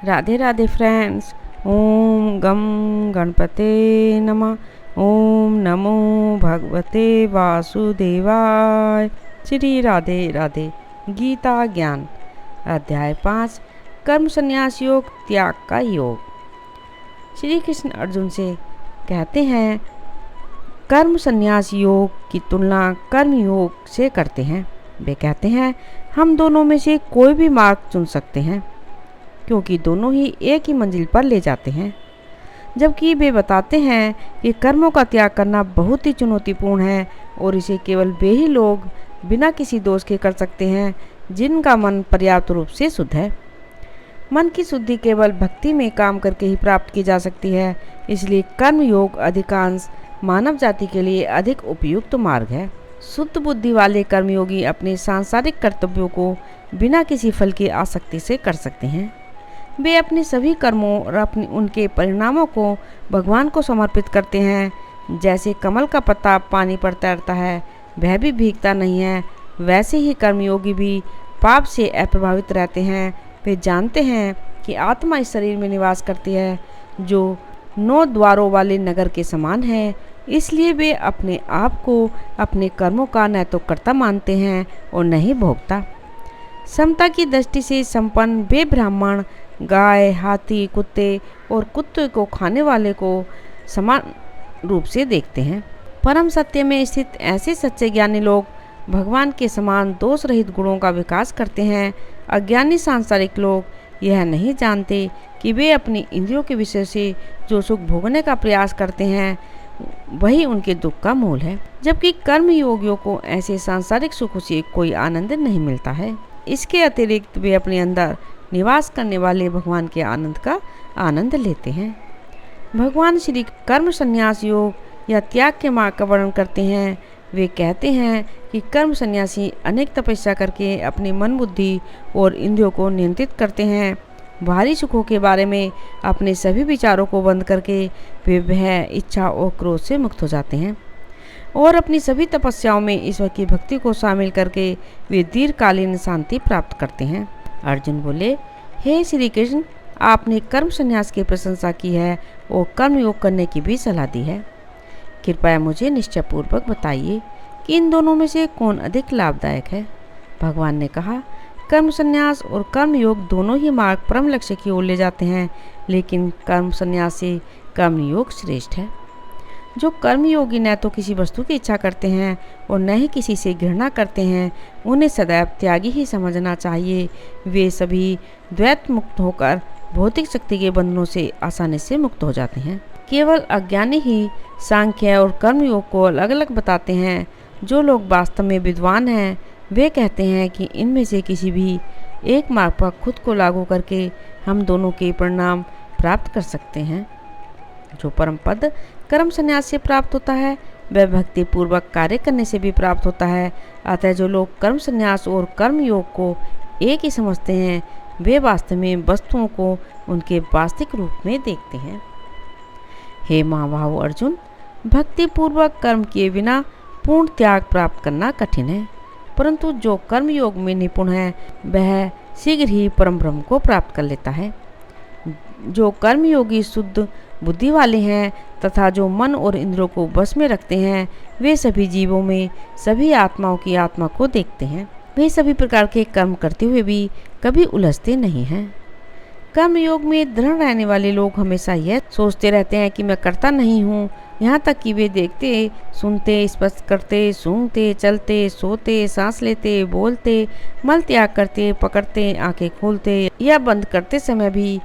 Radhe Radhe friends. ओम गम गणपते नमः। ओम नमो भगवते वासुदेवाय। श्री राधे राधे। गीता ज्ञान अध्याय 5 कर्म संन्यास योग, त्याग का योग। श्री कृष्ण अर्जुन से कहते हैं, कर्म संन्यास योग की तुलना कर्म योग से करते हैं। वे कहते हैं, हम दोनों में से कोई भी मार्ग चुन सकते हैं क्योंकि दोनों ही एक ही मंजिल पर ले जाते हैं। जबकि वे बताते हैं कि कर्मों का त्याग करना बहुत ही चुनौतीपूर्ण है और इसे केवल वे ही लोग बिना किसी दोष के कर सकते हैं जिनका मन पर्याप्त रूप से शुद्ध है। मन की शुद्धि केवल भक्ति में काम करके ही प्राप्त की जा सकती है। इसलिए कर्म योग अधिकांश मानव जाति के लिए अधिक उपयुक्त मार्ग है। शुद्ध बुद्धि वाले कर्मयोगी अपने सांसारिक कर्तव्यों को बिना किसी फल की आसक्ति से कर सकते हैं। वे अपने सभी कर्मों और उनके परिणामों को भगवान को समर्पित करते हैं। जैसे कमल का पत्ता पानी पर तैरता है, वह भी भीगता नहीं है, वैसे ही कर्मयोगी भी पाप से अप्रभावित रहते हैं। वे जानते हैं कि आत्मा इस शरीर में निवास करती है जो 9 द्वारों वाले नगर के समान है। इसलिए वे अपने आप को अपने कर्मों का न तो कर्ता मानते हैं और न ही भोक्ता। समता की दृष्टि से संपन्न वे ब्राह्मण गाय, हाथी, कुत्ते और कुत्ते को खाने वाले को समान रूप से देखते हैं। परम सत्य में स्थित ऐसे सच्चे ज्ञानी लोग भगवान के समान दोष रहित गुणों का विकास करते हैं। अज्ञानी सांसारिक लोग यह नहीं जानते कि वे अपनी इंद्रियों के विषय से जो सुख भोगने का प्रयास करते हैं वही उनके दुख का मूल है। जबकि कर्म योगियों को ऐसे सांसारिक सुखों से कोई आनंद नहीं मिलता है। इसके अतिरिक्त वे अपने अंदर निवास करने वाले भगवान के आनंद का आनंद लेते हैं। भगवान श्री कर्म संन्यास योग या त्याग के मार्ग का वर्णन करते हैं। वे कहते हैं कि कर्म सन्यासी अनेक तपस्या करके अपने मन, बुद्धि और इंद्रियों को नियंत्रित करते हैं। बाहरी सुखों के बारे में अपने सभी विचारों को बंद करके वे भय, इच्छा और क्रोध से मुक्त हो जाते हैं और अपनी सभी तपस्याओं में ईश्वर की भक्ति को शामिल करके वे दीर्घकालीन शांति प्राप्त करते हैं। अर्जुन बोले, हे श्री कृष्ण, आपने कर्म संन्यास की प्रशंसा की है और कर्म योग करने की भी सलाह दी है। कृपया मुझे निश्चयपूर्वक बताइए कि इन दोनों में से कौन अधिक लाभदायक है। भगवान ने कहा, कर्म संन्यास और कर्म योग दोनों ही मार्ग परम लक्ष्य की ओर ले जाते हैं, लेकिन कर्म संन्यास से कर्म योग श्रेष्ठ है। जो कर्मयोगी न तो किसी वस्तु की इच्छा करते हैं और न ही किसी से घृणा करते हैं, उन्हें सदैव त्यागी ही समझना चाहिए। वे सभी द्वैत मुक्त होकर भौतिक शक्ति के बंधनों से आसानी से मुक्त हो जाते हैं। केवल अज्ञानी ही सांख्य और कर्मयोग को अलग अलग बताते हैं। जो लोग वास्तव में विद्वान हैं वे कहते हैं कि इनमें से किसी भी एक मार्ग पर खुद को लागू करके हम दोनों के परिणाम प्राप्त कर सकते हैं। जो परम पद कर्म संन्यास से प्राप्त होता है वह भक्ति पूर्वक कार्य करने से भी प्राप्त होता है। अतः जो लोग कर्म संन्यास और कर्म योग को एक ही समझते हैं वे वास्तव में वस्तुओं को उनके वास्तविक रूप में देखते हैं। हे महाबाहु अर्जुन, भक्ति पूर्वक कर्म किए बिना पूर्ण त्याग प्राप्त करना कठिन है, परंतु जो कर्म योग में निपुण है वह शीघ्र ही परम ब्रह्म को प्राप्त कर लेता है। जो कर्मयोगी शुद्ध बुद्धि वाले हैं तथा जो मन और इंद्रियों को बस में रखते हैं वे सभी जीवों में सभी आत्माओं की आत्मा को देखते हैं। वे सभी प्रकार के कर्म करते हुए भी कभी उलझते नहीं हैं। कर्म योग में दृढ़ रहने वाले लोग हमेशा यह सोचते रहते हैं कि मैं करता नहीं हूँ, यहाँ तक कि वे देखते, सुनते, स्पर्श करते, सूंघते, चलते, सोते, सांस लेते, बोलते, मल त्याग करते, पकड़ते, आंखें खोलते या बंद करते समय भी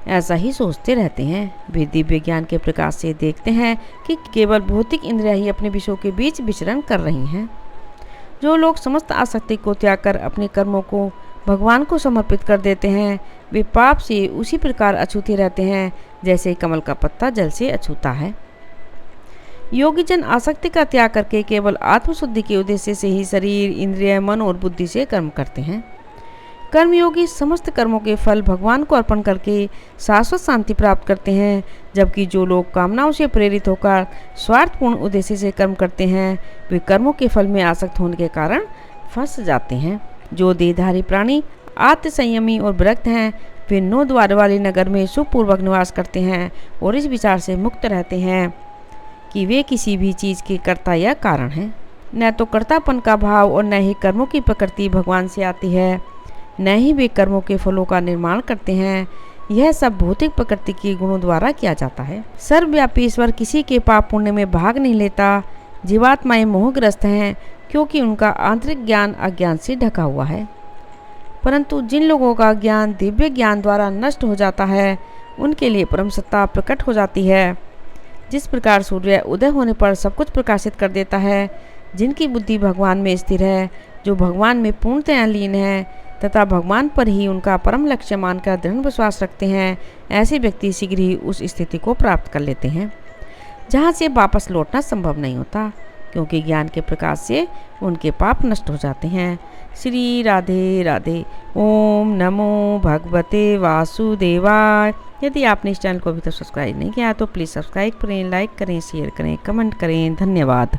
ऐसा ही सोचते रहते हैं। वे दिव्य ज्ञान के प्रकाश से देखते हैं कि केवल भौतिक इंद्रियां ही अपने विषयों के बीच विचरण कर रही हैं। जो लोग समस्त आसक्ति को त्याग कर अपने कर्मों को भगवान को समर्पित कर देते हैं वे पाप से उसी प्रकार अछूते रहते हैं जैसे कमल का पत्ता जल से अछूता है। योगी जन आसक्ति का त्याग करके केवल आत्मशुद्धि के उद्देश्य से ही शरीर, इंद्रिय, मन और बुद्धि से कर्म करते हैं। कर्मयोगी समस्त कर्मों के फल भगवान को अर्पण करके शाश्वत शांति प्राप्त करते हैं, जबकि जो लोग कामनाओं से प्रेरित होकर स्वार्थपूर्ण उद्देश्य से कर्म करते हैं वे कर्मों के फल में आसक्त होने के कारण फंस जाते हैं। जो देहधारी प्राणी आत्म संयमी और विरक्त हैं वे 9 द्वार वाले नगर में सुखपूर्वक निवास करते हैं और इस विचार से मुक्त रहते हैं कि वे किसी भी चीज़ के कर्ता या कारण हैं। न तो कर्तापन का भाव और न ही कर्मों की प्रकृति भगवान से आती है, न ही वे कर्मों के फलों का निर्माण करते हैं। यह सब भौतिक प्रकृति के गुणों द्वारा किया जाता है। सर्वव्यापी ईश्वर किसी के पाप पुण्य में भाग नहीं लेता। जीवात्माएं मोहग्रस्त हैं क्योंकि उनका आंतरिक ज्ञान अज्ञान से ढका हुआ है। परंतु जिन लोगों का ज्ञान दिव्य ज्ञान द्वारा नष्ट हो जाता है, उनके लिए परम सत्ता प्रकट हो जाती है। जिस प्रकार सूर्य उदय होने पर सब कुछ प्रकाशित कर देता है, जिनकी बुद्धि भगवान में स्थिर है, जो भगवान में पूर्णतः लीन है तथा भगवान पर ही उनका परम लक्ष्य मानकर दृढ़ विश्वास रखते हैं, ऐसे व्यक्ति शीघ्र ही उस स्थिति को प्राप्त कर लेते हैं जहाँ से वापस लौटना संभव नहीं होता, क्योंकि ज्ञान के प्रकाश से उनके पाप नष्ट हो जाते हैं। श्री राधे राधे। ओम नमो भगवते वासुदेवाय। यदि आपने इस चैनल को अभी तक सब्सक्राइब नहीं किया तो प्लीज़ सब्सक्राइब करें, लाइक करें, शेयर करें, कमेंट करें। धन्यवाद।